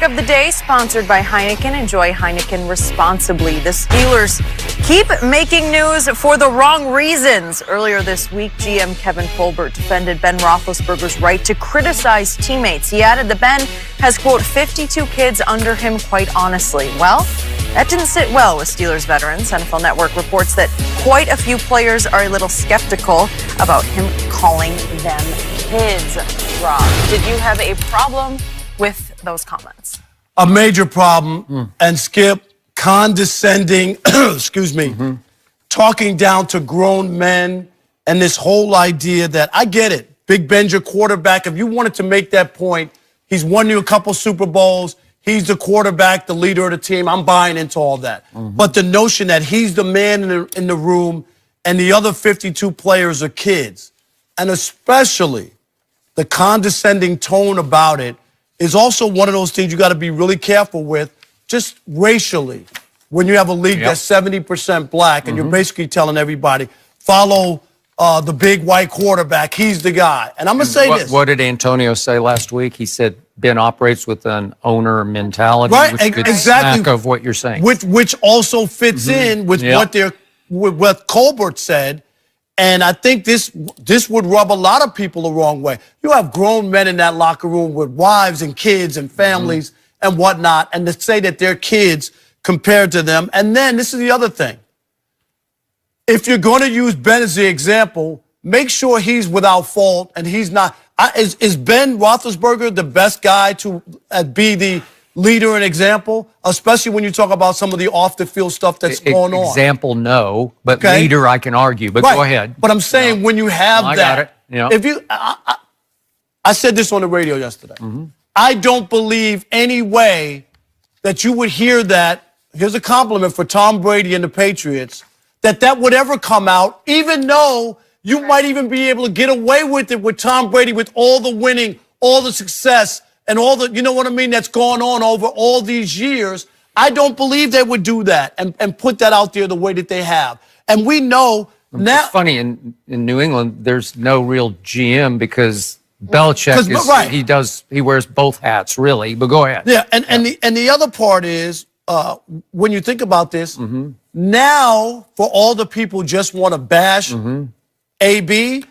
of the day, sponsored by Heineken. Enjoy Heineken responsibly. The Steelers keep making news for the wrong reasons. Earlier this week, GM Kevin Colbert defended Ben Roethlisberger's right to criticize teammates. He added that Ben has, quote, 52 kids under him, quite honestly. Well, that didn't sit well with Steelers veterans. NFL Network reports that quite a few players are a little skeptical about him calling them kids. Rob, did you have a problem with those comments? A major problem. And Skip, condescending, excuse me, talking down to grown men, and this whole idea that, I get it, Big Ben's your quarterback. If you wanted to make that point, he's won you a couple Super Bowls. He's the quarterback, the leader of the team. I'm buying into all that. But the notion that he's the man in the room and the other 52 players are kids, and especially the condescending tone about it, is also one of those things you got to be really careful with, just racially. When you have a league that's 70% black and you're basically telling everybody, follow the big white quarterback, he's the guy. And I'm going to say this. What did Antonio say last week? He said Ben operates with an owner mentality, right, which could exactly smack of what you're saying. Which also fits in with what Colbert said. And I think this would rub a lot of people the wrong way. You have grown men in that locker room with wives and kids and families and whatnot, and to say that they're kids compared to them. And then this is the other thing. If you're going to use Ben as the example, make sure he's without fault and he's not. Is Ben Roethlisberger the best guy to be the leader and example, especially when you talk about some of the off-the-field stuff that's going on? Example, no, but leader, I can argue. But go ahead. But I'm saying when you have I that, got it. Yeah. if you, I said this on the radio yesterday. I don't believe any way that you would hear that. Here's a compliment for Tom Brady and the Patriots, that would ever come out, even though you might even be able to get away with it with Tom Brady, with all the winning, all the success, and all the, you know what I mean, that's gone on over all these years. I don't believe they would do that and put that out there the way that they have. And we know now. It's funny, in New England, there's no real GM because Belichick he wears both hats, really. But go ahead. Yeah, and the other part is, when you think about this, now for all the people just want to bash AB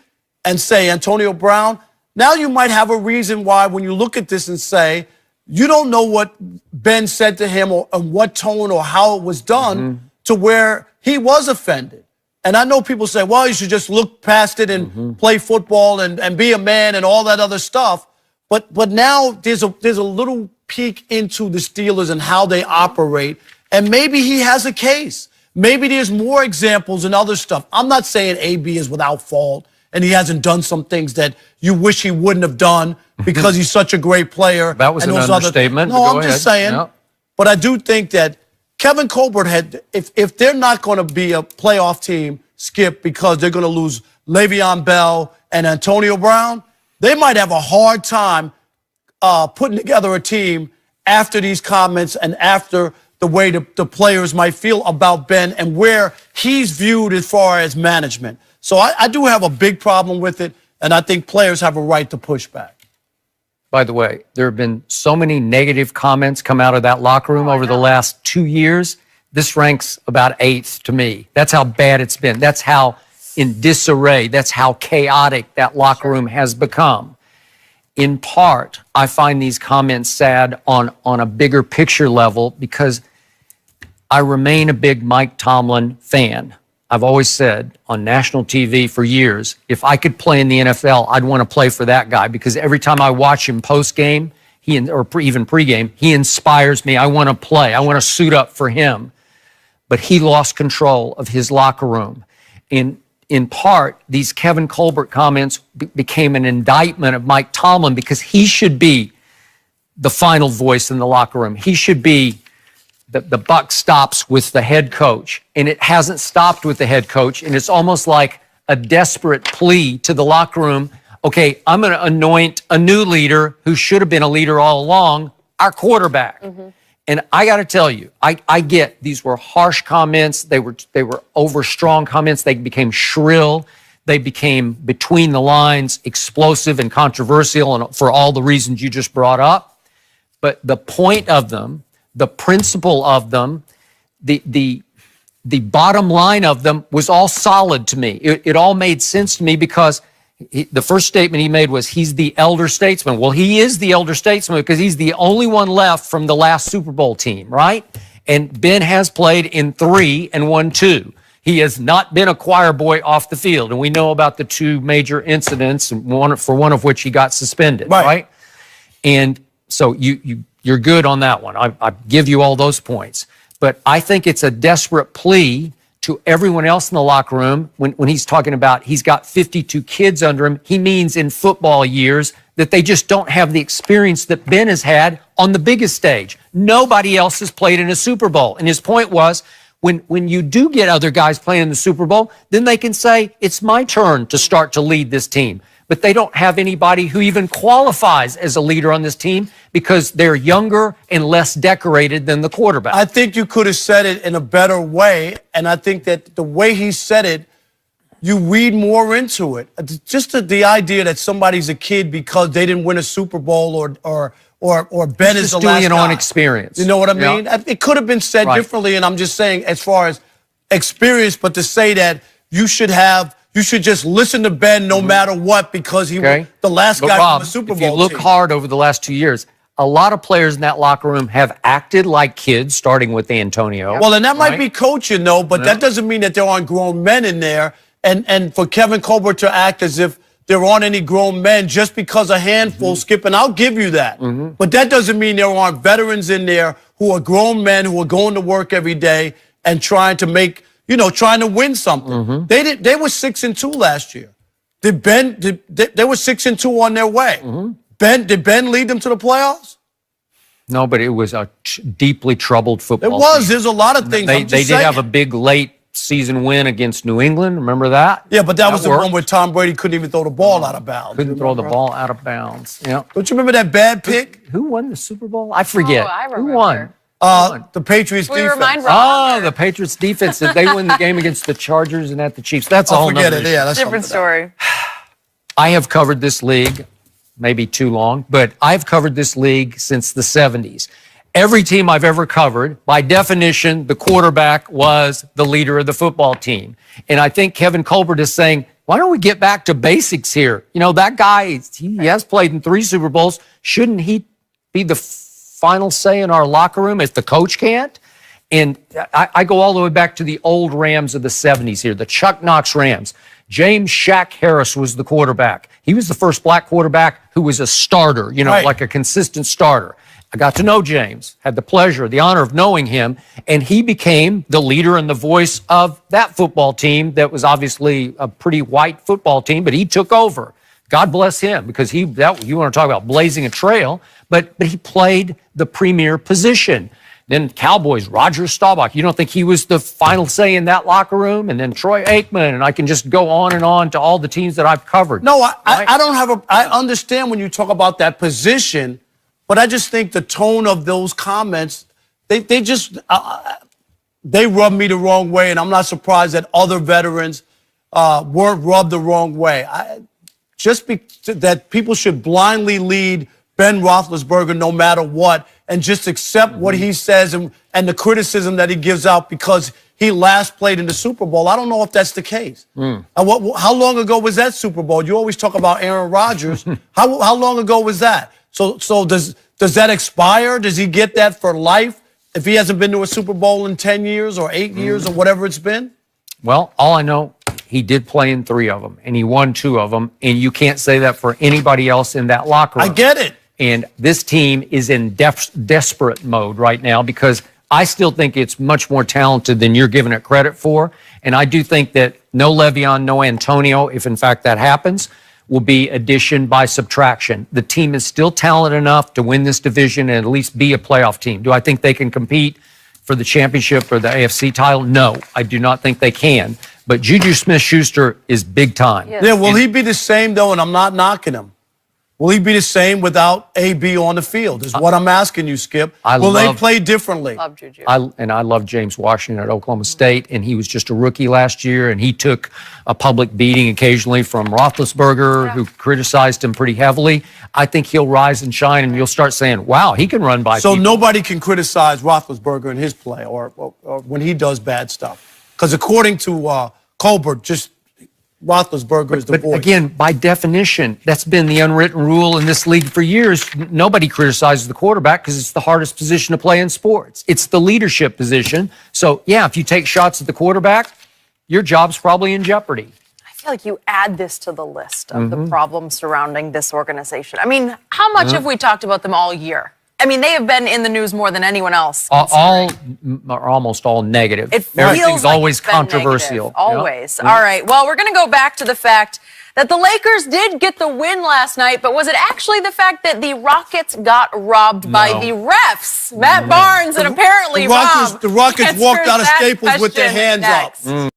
and say Antonio Brown, now you might have a reason why when you look at this and say, you don't know what Ben said to him or what tone or how it was done to where he was offended. And I know people say, well, you should just look past it and play football and be a man and all that other stuff. But now there's a little peek into the Steelers and how they operate. And maybe he has a case. Maybe there's more examples and other stuff. I'm not saying AB is without fault and he hasn't done some things that you wish he wouldn't have done because he's such a great player. That was an understatement. No, I'm just saying. Yep. But I do think that Kevin Colbert had, if they're not going to be a playoff team, Skip, because they're going to lose Le'Veon Bell and Antonio Brown, they might have a hard time putting together a team after these comments and after the way the players might feel about Ben and where he's viewed as far as management. So I do have a big problem with it, and I think players have a right to push back. By the way, there have been so many negative comments come out of that locker room over the last 2 years. This ranks about 8th to me. That's how bad it's been. That's how in disarray, that's how chaotic that locker room has become. In part, I find these comments sad on a bigger picture level because I remain a big Mike Tomlin fan. I've always said on national TV for years, if I could play in the NFL, I'd want to play for that guy because every time I watch him post-game, or even pre-game, he inspires me. I want to play. I want to suit up for him. But he lost control of his locker room. In part, these Kevin Colbert comments became an indictment of Mike Tomlin because he should be the final voice in the locker room. He should be the buck stops with the head coach, and it hasn't stopped with the head coach, and it's almost like a desperate plea to the locker room. Okay, I'm going to anoint a new leader who should have been a leader all along, our quarterback. And I got to tell you, I get these were harsh comments. They were over strong comments. They became shrill. They became between the lines, explosive and controversial, and for all the reasons you just brought up. but the point of them, the principle of them, the bottom line of them was all solid to me. It all made sense to me because the first statement he made was he's the elder statesman. Well, he is the elder statesman because he's the only one left from the last Super Bowl team, right? And Ben has played in 3 and won 2. He has not been a choir boy off the field. And we know about the 2 major incidents, for one of which he got suspended, right? And so you're good on that one. I give you all those points. But I think it's a desperate plea to everyone else in the locker room when he's talking about he's got 52 kids under him. He means in football years that they just don't have the experience that Ben has had on the biggest stage. Nobody else has played in a Super Bowl. And his point was, when you do get other guys playing in the Super Bowl, then they can say, it's my turn to start to lead this team. But they don't have anybody who even qualifies as a leader on this team because they're younger and less decorated than the quarterback. I think you could have said it in a better way, and I think that the way he said it, you read more into it. Just the idea that somebody's a kid because they didn't win a Super Bowl or Ben is the last guy. Just doing it on experience. You know what I mean? It could have been said differently, and I'm just saying as far as experience, but to say that you should just listen to Ben no matter what because he was the last guy from the Super Bowl if you look team. hard over the last 2 years, a lot of players in that locker room have acted like kids, starting with Antonio. Well, and that might be coaching, though, but that doesn't mean that there aren't grown men in there. And for Kevin Colbert to act as if there aren't any grown men just because a handful skipping, I'll give you that. But that doesn't mean there aren't veterans in there who are grown men who are going to work every day and trying to make, trying to win something. They were 6-2 last year. They were 6-2 on their way. Did Ben lead them to the playoffs? No, but it was a deeply troubled football team. It was. There's a lot of things. They did have a big late season win against New England. Remember that? Yeah, but that was the one where Tom Brady couldn't even throw the ball out of bounds. Couldn't throw the ball out of bounds. Yeah. Don't you remember that bad pick? Who won the Super Bowl? I forget. Oh, I remember. Who won? The Patriots defense. Remind Rob. The Patriots defense. They won the game against the Chargers and at the Chiefs. That's all. Forget it. Yeah, that's Different story. I have covered this league, maybe too long, but I've covered this league since the 70s. Every team I've ever covered, by definition, the quarterback was the leader of the football team. And I think Kevin Colbert is saying, why don't we get back to basics here? That guy, he has played in 3 Super Bowls. Shouldn't he be the final say in our locker room if the coach can't? And I go all the way back to the old Rams of the 70s here, the Chuck Knox Rams. James Shaq Harris was the quarterback. He was the first black quarterback who was a starter, like a consistent starter. I got to know James, had the pleasure, the honor of knowing him, and he became the leader and the voice of that football team that was obviously a pretty white football team, but he took over. God bless him, because you want to talk about blazing a trail, but he played the premier position. Then Cowboys, Roger Staubach. You don't think he was the final say in that locker room? And then Troy Aikman, and I can just go on and on to all the teams that I've covered. No, I understand when you talk about that position, but I just think the tone of those comments, they rub me the wrong way, and I'm not surprised that other veterans weren't rubbed the wrong way. That people should blindly lead Ben Roethlisberger no matter what, and just accept what he says and the criticism that he gives out because he last played in the Super Bowl. I don't know if that's the case. How long ago was that Super Bowl? You always talk about Aaron Rodgers. How long ago was that? So does that expire? Does he get that for life if he hasn't been to a Super Bowl in 10 years or 8 years or whatever it's been? Well, all I know, he did play in 3 of them, and he won 2 of them, and you can't say that for anybody else in that locker room. I get it. And this team is in desperate mode right now because I still think it's much more talented than you're giving it credit for. And I do think that no Le'Veon, no Antonio, if in fact that happens, will be addition by subtraction. The team is still talented enough to win this division and at least be a playoff team. Do I think they can compete for the championship or the AFC title? No, I do not think they can. But Juju Smith-Schuster is big time. Yeah, will he be the same, though, and I'm not knocking him? Will he be the same without AB on the field? Is what I'm asking you, Skip. Will they play differently? Love Juju. I love James Washington at Oklahoma State, and he was just a rookie last year, and he took a public beating occasionally from Roethlisberger, who criticized him pretty heavily. I think he'll rise and shine, and you'll start saying, wow, he can run by So people. nobody can criticize Roethlisberger in his play or when he does bad stuff. Because according to Colbert, just Roethlisberger is the voice. But again, by definition, that's been the unwritten rule in this league for years. Nobody criticizes the quarterback because it's the hardest position to play in sports. It's the leadership position. So, yeah, if you take shots at the quarterback, your job's probably in jeopardy. I feel like you add this to the list of the problems surrounding this organization. I mean, how much have we talked about them all year? I mean, they have been in the news more than anyone else. All or almost all negative. Everything's like always it's been controversial. negative, always. All right. Well, we're going to go back to the fact that the Lakers did get the win last night, but was it actually the fact that the Rockets got robbed by the refs? Matt Barnes and apparently the Rockets walked out of Staples with their hands up.